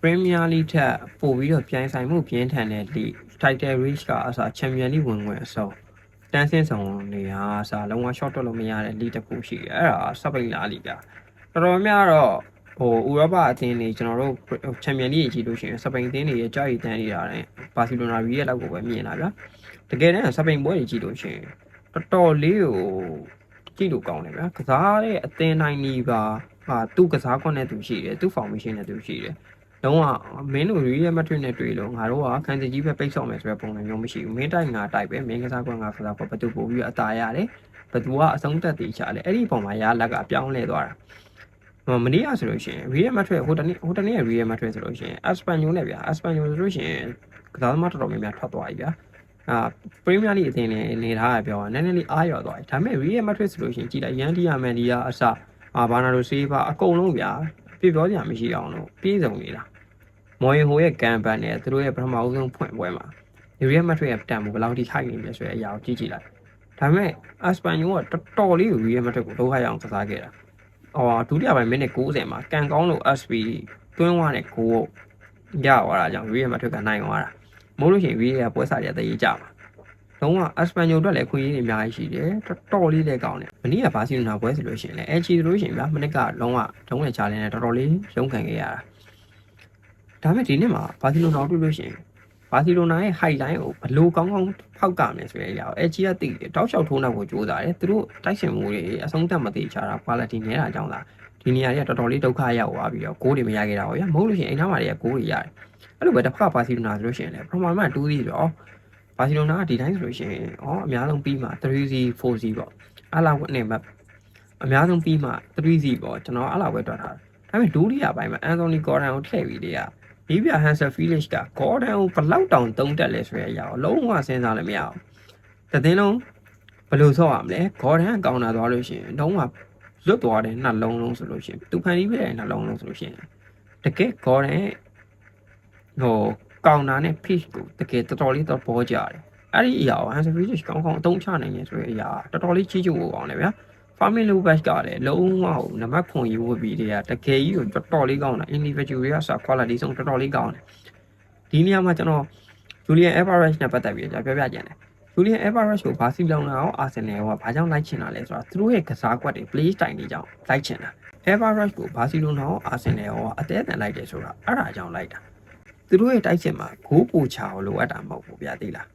Premier League ထက်ပိုပြီးတော့ပြိုင်ဆိုင်မှုပြင်းထန်တဲ့ league title race ကအစား Champion League ဝင်အစုံတန်းစင်းဆောင်နေတာအစားလုံးဝ short တက်လို့မရတဲ့ league တစ်ခုရှိတယ်အဲ့ဒါစပိန်လာလီဂါတော်တော်များတော့ဥရောပအသင်းတွေကျွန်တော်တို့ Champion League ကြီးလို့ရှိရင်စပိန်အသင်းတွေရဲ့ကြာရီတန်းနေတာနဲ့ဘာစီလိုနာရီရဲ့လောက်ကိုပဲမြင်လာဗျာတကယ်တမ်းစပိန်ပွဲတွေကြီးလို့ရှိရင်တော်တော်လေးကိုကြည့်လို့ကောင်းတယ်ဗျာကစားတဲ့အသင်းတိုင်းကြီးပါသူ့ကစားခွင့်နဲ့သူရှိတယ်သူ့ formation နဲ့သူရှိတယ်လုံးဝမင်းတို့ Real Madrid နဲ့တွေ့လို့ငါတို့ကခန်းစီကြီးပဲပိတ်ဆော့မယ်ဆိုတဲ့ပုံစံမျိုးမရှိဘူးမင်းတိုက်ငါတိုက်ပဲမင်းကစားခွင့်ငါကစားခွင့်ဘသူပို့ပြီးအသာရတယ်ဘသူကအဆုံးသက်တည်ချတယ်အဲ့ဒီပုံမှာရလက်ကပြောင်းလဲသွားတာမနေ့ကဆိုလို့ရှိရင် Real Madrid ဟိုတနေ့ Real Madrid ဆိုလို့ရှိရင် Espanyol နဲ့ဗျာ Espanyol ဆိုလို့ရှိရင်ကစားသမားတော်တော်များများထွက်သွားပြီဗျာPremier League အသင်းနဲ့နေထားရပြောနည်းနည်းလေးအားရော်သွားတယ်ဒါပေမဲ့ Real Madrid ဆိုလို့ရှိရင်ကြည်လိုက်ရန်ဒီယာမန်ဒီယာအစဘာနာရိုဆေးပါအကုန်လုံးဗျာပြပြောစရာမရှိအောင်လို့ပြေးစုံနေတာမော်ရင်ဟိုရဲ့ကန်ပန်နဲ့သူတို့ရဲ့ပထမဆုံးဖွင့်ပွဲမှာ Real Madrid ရဲ့တန်ဖိုးဘယ်လောက်ထိခိုက်နေလဲဆိုတဲ့အရာကိုကြည့်လိုက်ဒါပေမဲ့ Espanyol ကတော်တော်လေးကို Real Madrid ကိုဒုက္ခရောက်ကစားခဲ့တာဒုတိယပိုင်းမိနစ်90မှာကန်ကောင်းလို့ SP သွင်းသွားတဲ့ဂိုးရသွားတာကြောင့် Real Madrid ကနိုင်သွားတာမို့လို့ရှိရင် Real ကပွဲစားရတဲ့ရေးကြမှာလုံးဝ Espanyol အတွက်လည်းခွင့်ရည်အများကြီးရှိတယ်တော်လေးလည်းကောင်းတယ်မနေ့ကဘာစီလိုနာပွဲဆိုလို့ရှိရင်လည်း LG ဆိုလို့ရှိရင်ဗျာမနေ့ကလုံးဝဒုံးနဲ့ချားလင်းနဲ့တော်တော်လေးရုန်းကန်ခဲ့ရတာဒါပေမဲ့ဒီနေ့မှာဘာစီလိုနာတွေ့လို့ရှိရင်ဘာစီလိုနာရဲ့ highlight ကိုဘလို့ကောင်းကောင်းဖောက်ကမယ်ဆိုတဲ့အရာကို LG ကသိတယ်တောက်လျှောက်ထိုးနောက်ကိုကြိုးစားတယ်သူတို့တိုက်ရှင်မှုတွေအဆုံးသတ်မသေးချတာ quality နည်းတာကြောင့်လားဒီနေရာတွေကတော်တော်လေးဒုက္ခရောက်သွားပြီးတော့ဂိုးတွေမရခဲ့တာပေါ့ဗျာမဟုတ်လို့ရှိရင်အိမ်သားမာတွေကဂိုးတွေရတယ်အဲ့လိုပဲတစ်ဖက်ကဘာစီလိုနာဆိုလို့ရှိရင်လည်းပထမမှ2စီတော့ဘာစီလိုနာကဒီတိုင်းဆိုလို့ရှိရင်အများဆုံးပြီးမှ 3C 4C ပေါ့အဲ့လောက်နဲ့မှအများဆုံးပြီးမှ 3C ပေါ့ကျွန်တော်အဲ့လောက်ပဲတွက်ထားတယ်ဒါပေမဲ့ဒုတိယပိုင်းမှာ Anthony Gordon ကိုထည့်ပြီးတွေကဒီပြ Hansel Felix က Gordon ကိုဘလောက်တောင်တုံးတက်လဲဆိုတဲ့အရာကိုလုံးဝစဉ်းစားလည်းမရအောင်တသိန်းလုံးဘယ်လိုဆော့ရမလဲ Gordon ကောင်းတာသွားလို့ရှိရင်လုံးဝလွတ်သွားတဲ့နှလုံးလုံးဆိုလို့ရှိရင်သူဖန်တီးပြတဲ့နှလုံးလုံးဆိုလို့ရှိရင်တကယ် Gordon ကောင်တာနဲ့ pitch ကိုတကယ်တော်တော်လေးတော့ပေါ်ကြတယ်အဲ့ဒီအရာကို Hansel Felix ကောင်းကောင်းအသုံးချနိုင်နေဆိုတဲ့အရာတော်တော်လေးကြီးကျိုးဖို့ကောင်းတယ်ဗျာ Fermin Lopez ကလည်းလုံးဝနံပါတ်ခွန်ယူဖို့ပြီးတွေကတကယ်ကြီးကိုတော်တော်လေးကောင်းတာ individual တွေကစ quality ဆုံးတော်တော်လေးကောင်းတယ်ဒီနေရာမှာကျွန်တော် Julian Alvarez နဲ့ပတ်သက်ပြီးပြောပြကြတယ် Julian Alvarez ကိုဘာစီလောင်နာရော Arsenal ကဘာကြောင့်လိုက်ချင်တာလဲဆိုတာသူတို့ရဲ့ကစားကွက်တွေ play style တွေကြောင့်လိုက်ချင်တာ Alvarez ကိုဘာစီလိုနာရော Arsenal ရောအသေးအတန်လိုက်တယ်ဆိုတာအဲ့ဒါကြောင့်လိုက်တာသူတို့ရဲ့တိုက်ချင်မှာဂိုးပူချာကိုလိုအပ်တာမဟုတ်ဘူးဗျာသိလား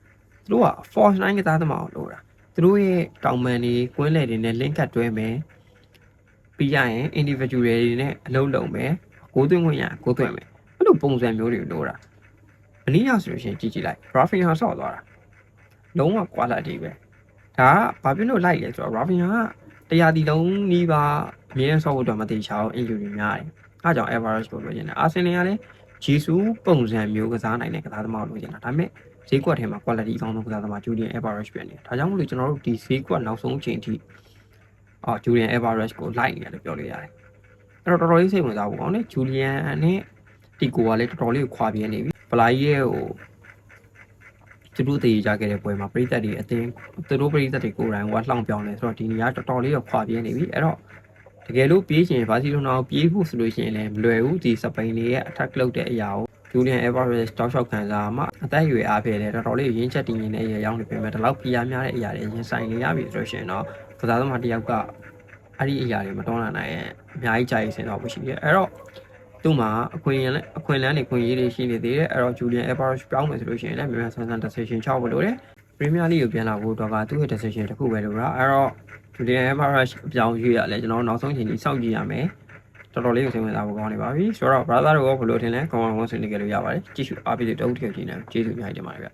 သူတို့က force 9ကစားသမားကိုလိုတာသူတို့ရဲ့တောင်ပန်တွေကွင်းလယ်တွေနဲ့ link ကတ်တွဲမယ်ပြီးရရင် individual တွေနဲ့အလုပ်လုပ်မယ်ဂိုးသွင်းခွင့်ရဂိုးသွင်းမယ်အဲ့လိုပုံစံမျိုးတွေလိုတာမနေ့ကဆိုလို့ရှိရင်ကြည့်လိုက် Rafinha ဆော့သွားတာလုံးဝ quality ပဲဒါကဘာဖြစ်လို့လိုက်လဲဆိုတော့ Rafinha ကတရားတီလုံးနီးပါအမြဲဆော့ဖို့တော့မသေးချောင်း injury များတယ်အားကြောင့် Alvarez ကိုလိုချင်တယ် Arsenal ကလည်းဂျေဆူးပုံစံမျိုးကစားနိုင်တဲ့ကစားသမားကိုလိုချင်တာဒါပေမဲ့ဈေးကွက်ထဲမှာ quality အကောင်းဆုံးကစားသမား Julian Alvarez ပဲနေဒါကြောင့်မလို့ကျွန်တော်တို့ဒီဈေးကွက်နောက်ဆုံးအချိန်ထိJulian Alvarez ကိုလိုက်နေတယ်လို့ပြောလို့ရတယ်အဲ့တော့တော်တော်လေးစိတ်ဝင်စားဖို့ကောင်းတယ် Julian နဲ့တီကိုကလည်းတော်တော်လေးကိုခွာပြင်းနေပြီဗလာကြီးရဲ့သူတို့တည်ကြခဲ့တဲ့ပွဲမှာပရိသတ်တွေအတင်းသူတို့ပရိသတ်တွေကိုယ်တိုင်ကလှောင်ပြောင်းနေဆိုတော့ဒီနေရာတော်တော်လေးကိုခွာပြင်းနေပြီအဲ့တော့တကယ်လို့ပြေးချင်ဘာစီလိုနာကိုပြေးဖို့ဆိုလို့ရှိရင်လည်းမလွယ်ဘူးဒီစပိန်တွေရဲ့ attack လုပ်တဲ့အရာကို Julian Alvarez တောက်လျှောက်ခံစားမှအသက်အရွယ်အားဖြင့်လည်းတော်တော်လေးရင်းချက်တည်နေတဲ့အရာရောက်နေပြီမဲ့ဒီလောက်ဖိအားများတဲ့အရာတွေရင်ဆိုင်နေရပြီဆိုလို့ရှိရင်တော့ကစားသမားတစ်ယောက်ကအဲ့ဒီအရာတွေမတော်လာနိုင်ရဲ့အများကြီးကြာရေးစင်တော့ရှိတယ်အဲ့တော့သူ့မှာအခွင့်လန်းတွေခွင့်ရေးတွေရှိနေသေးတယ်အဲ့တော့ Julian Alvarez ပြောင်းမယ်ဆိုလို့ရှိရင်လည်းမြန်ဆန်ဆန် decision ချဖို့လိုတယ် Premier League ကိုပြန်လာဖို့တော့ကသူ့ရဲ့ decision တစ်ခုပဲလို့လားအဲ့တော့ Julian Alvarez အပြောင်းရွေးရလဲကျွန်တော်နောက်ဆုံးချိန်ကြီးစောင့်ကြည့်ရမယ်တော်တော်လေးကိုစိတ်ဝင်စားဖို့ကောင်းနေပါပြီဆိုတော့ brother တို့ကဘယ်လိုထင်လဲ comment ဝင်ဆွေးနွေးကြလို့ရပါတယ်ကြည့်ရှုအားပေးတဲ့တုံးတစ်ခုကြည့်နေကျေးဇူးအများကြီးတင်ပါတယ်ဗျ